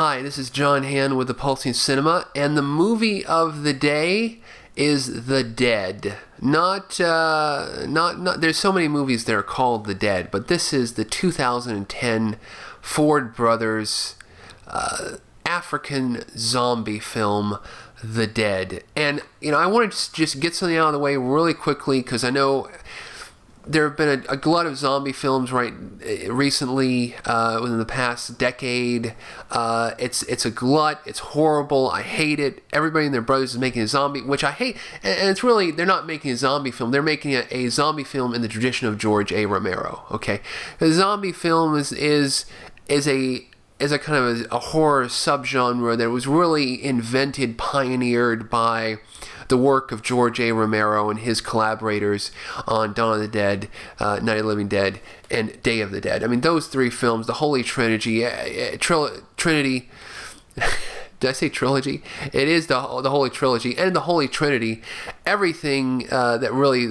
Hi, this is John Han with the Pulsing Cinema, and the movie of the day is The Dead. Not. There's so many movies that are called The Dead, but this is the 2010 Ford Brothers African zombie film, The Dead. And I wanted to just get something out of the way really quickly because I know there have been a glut of zombie films recently within the past decade. It's a glut. It's horrible. I hate it. Everybody and their brothers is making a zombie, which I hate. And it's really, they're not making a zombie film. They're making a zombie film in the tradition of George A. Romero. Okay, the zombie film is a kind of a horror subgenre that was really invented, pioneered by the work of George A. Romero and his collaborators on Dawn of the Dead, Night of the Living Dead, and Day of the Dead. I mean, those three films, the Holy Trinity, Trinity. Did I say trilogy? It is the Holy Trilogy and the Holy Trinity. Everything that really,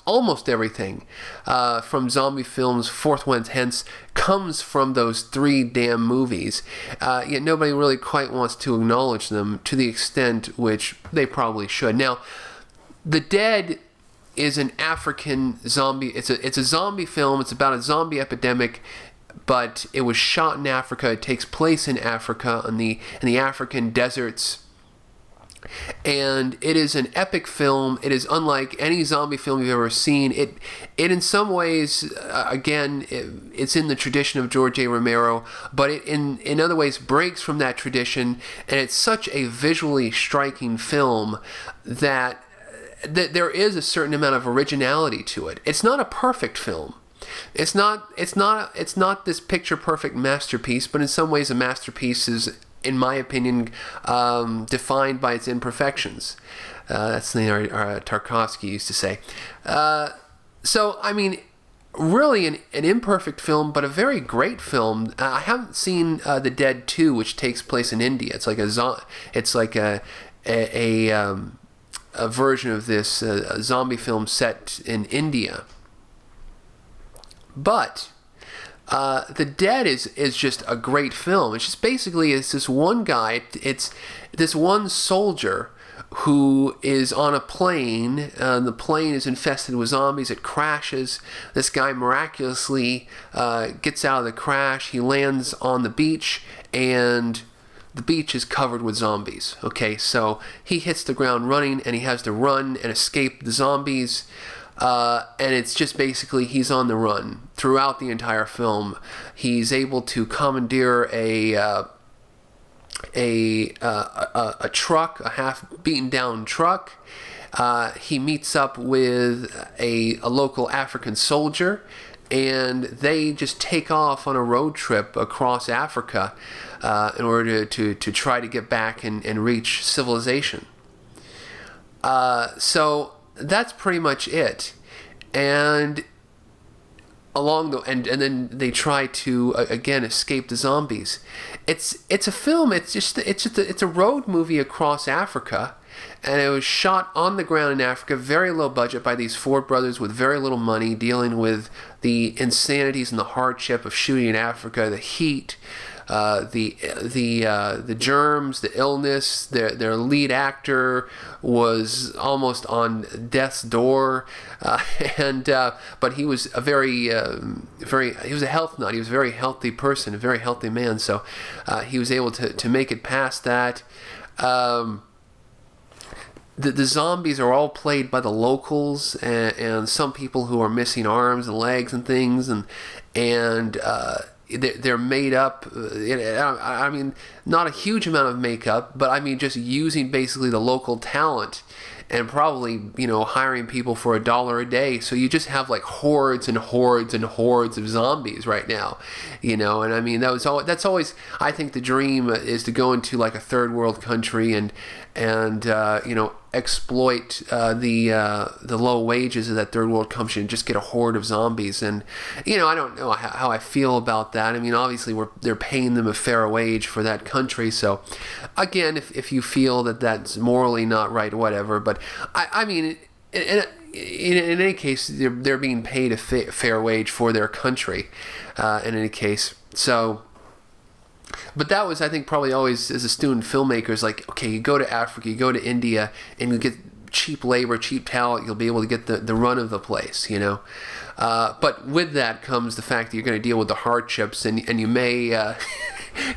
almost everything from zombie films, Fourth Went Hence, comes from those three damn movies. Yet nobody really quite wants to acknowledge them to the extent which they probably should. Now, The Dead is an African zombie. It's a zombie film. It's about a zombie epidemic, but it was shot in Africa. It takes place in Africa, in the African deserts. And it is an epic film. It is unlike any zombie film you've ever seen. It in some ways, it's in the tradition of George A. Romero, but it in other ways breaks from that tradition. And it's such a visually striking film that there is a certain amount of originality to it. It's not a perfect film. It's not this picture perfect masterpiece, but in some ways a masterpiece is, in my opinion, defined by its imperfections. That's something Tarkovsky used to say. So, I mean, really an imperfect film, but a very great film. I haven't seen The Dead 2, which takes place in India. It's like a version of this zombie film set in India. But The Dead is just a great film. It's just basically it's this one guy, it's this one soldier who is on a plane. The plane is infested with zombies. It crashes. This guy miraculously gets out of the crash. He lands on the beach, and the beach is covered with zombies. Okay, so he hits the ground running, and he has to run and escape the zombies. And it's just basically he's on the run throughout the entire film. He's able to commandeer a truck, a half beaten down truck. He meets up with a local African soldier, and they just take off on a road trip across Africa in order to try to get back and reach civilization. So that's pretty much it. And and then they try to again escape the zombies. It's a film. It's a road movie across Africa, and it was shot on the ground in Africa, very low budget by these Ford brothers with very little money, dealing with the insanities and the hardship of shooting in Africa, the heat, the germs, the illness. Their lead actor was almost on death's door, but he was he was a health nut. He was a very healthy person, a very healthy man. So he was able to make it past that. The zombies are all played by the locals and some people who are missing arms and legs and things, and they're made up. I mean, not a huge amount of makeup, but I mean just using basically the local talent and probably hiring people for $1 a day. So you just have like hordes and hordes and hordes of zombies right now, and I mean that's always I think the dream is to go into like a third world country and exploit the low wages of that third world country and just get a horde of zombies. And I don't know how I feel about that. I mean, obviously they're paying them a fair wage for that country, so again, if you feel that that's morally not right, whatever. But I mean, in any case, they're being paid a fair wage for their country in any case. So But that was, I think, probably always, as a student filmmakers, like, okay, you go to Africa, you go to India, and you get cheap labor, cheap talent, you'll be able to get the run of the place, you know. But with that comes the fact that you're going to deal with the hardships, and you may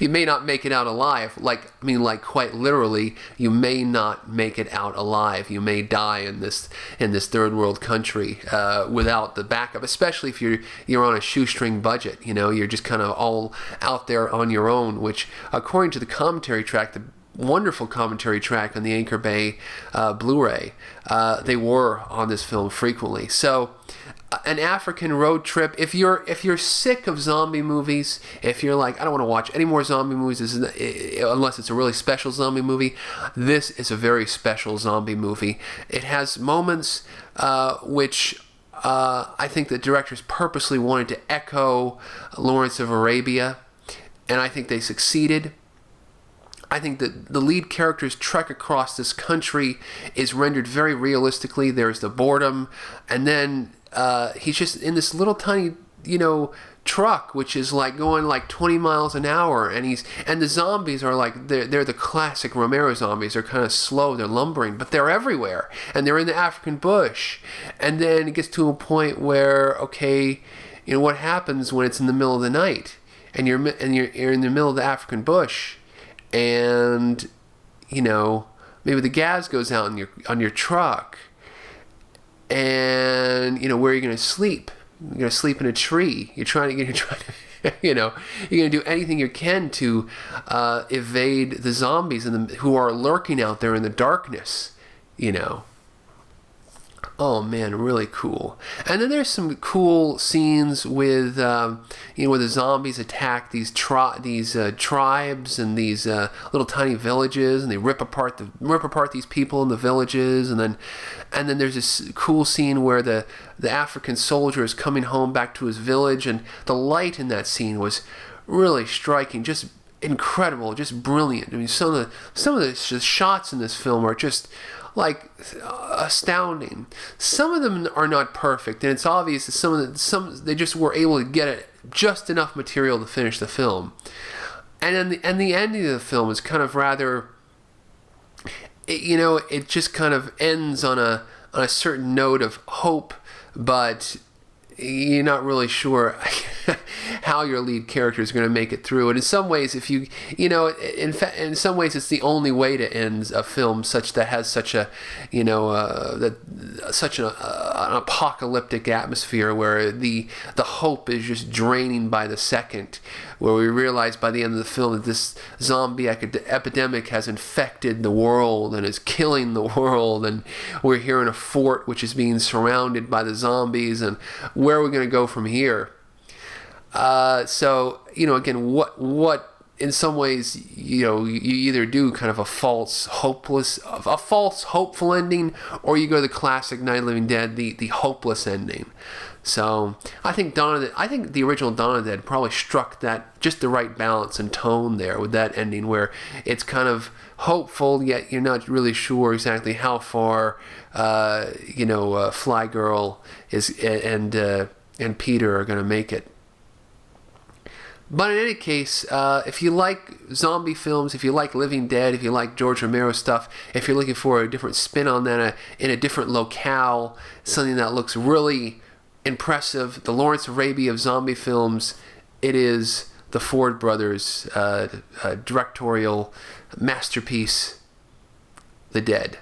you may not make it out alive. Like, I mean, like, quite literally, you may not make it out alive. You may die in this third world country without the backup, especially if you're on a shoestring budget. You know, you're just kind of all out there on your own. Which, according to the commentary track, the wonderful commentary track on the Anchor Bay Blu-ray, they were on this film frequently. So, an African road trip. If you're sick of zombie movies, if you're like, I don't want to watch any more zombie movies unless it's a really special zombie movie, this is a very special zombie movie. It has moments which I think the directors purposely wanted to echo Lawrence of Arabia, and I think they succeeded. I think that the lead character's trek across this country is rendered very realistically. There's the boredom, and then he's just in this little tiny, you know, truck, which is like going like 20 miles an hour, and the zombies are like, they're the classic Romero zombies. They're kind of slow, they're lumbering, but they're everywhere, and they're in the African bush. And then it gets to a point where, okay, you know, what happens when it's in the middle of the night, and you're in the middle of the African bush, and, you know, maybe the gas goes out on your truck, and, you know, where are you going to sleep? You're going to sleep in a tree. You're trying to, you know, you're going to do anything you can to evade the zombies who are lurking out there in the darkness, you know. Oh man, really cool. And then there's some cool scenes with, you know, where the zombies attack these tribes and these little tiny villages, and they rip apart these people in the villages, and then there's this cool scene where the African soldier is coming home back to his village, and the light in that scene was really striking, just incredible, just brilliant. I mean, some of the shots in this film are just like astounding. Some of them are not perfect, and it's obvious that they just were able to get it just enough material to finish the film. And then the ending of the film is kind of rather, you know, it just kind of ends on a certain note of hope, but you're not really sure how your lead character is going to make it through. And in some ways, if you know, in some ways, it's the only way to end a film that has such a, you know, such an apocalyptic atmosphere, where the hope is just draining by the second, where we realize by the end of the film that this zombie epidemic has infected the world and is killing the world, and we're here in a fort which is being surrounded by the zombies, and where are we going to go from here? So, you know, again, what in some ways, you know, you either do kind of a false hopeful ending, or you go the classic Night of the Living Dead, the hopeless ending. So I think the original Dawn of the Dead probably struck that just the right balance and tone there with that ending, where it's kind of hopeful, yet you're not really sure exactly how far, you know, Fly Girl and Peter are going to make it. But in any case, if you like zombie films, if you like Living Dead, if you like George Romero stuff, if you're looking for a different spin on that in a different locale, something that looks really impressive, the Lawrence of Arabia of zombie films, it is the Ford brothers' directorial masterpiece, The Dead.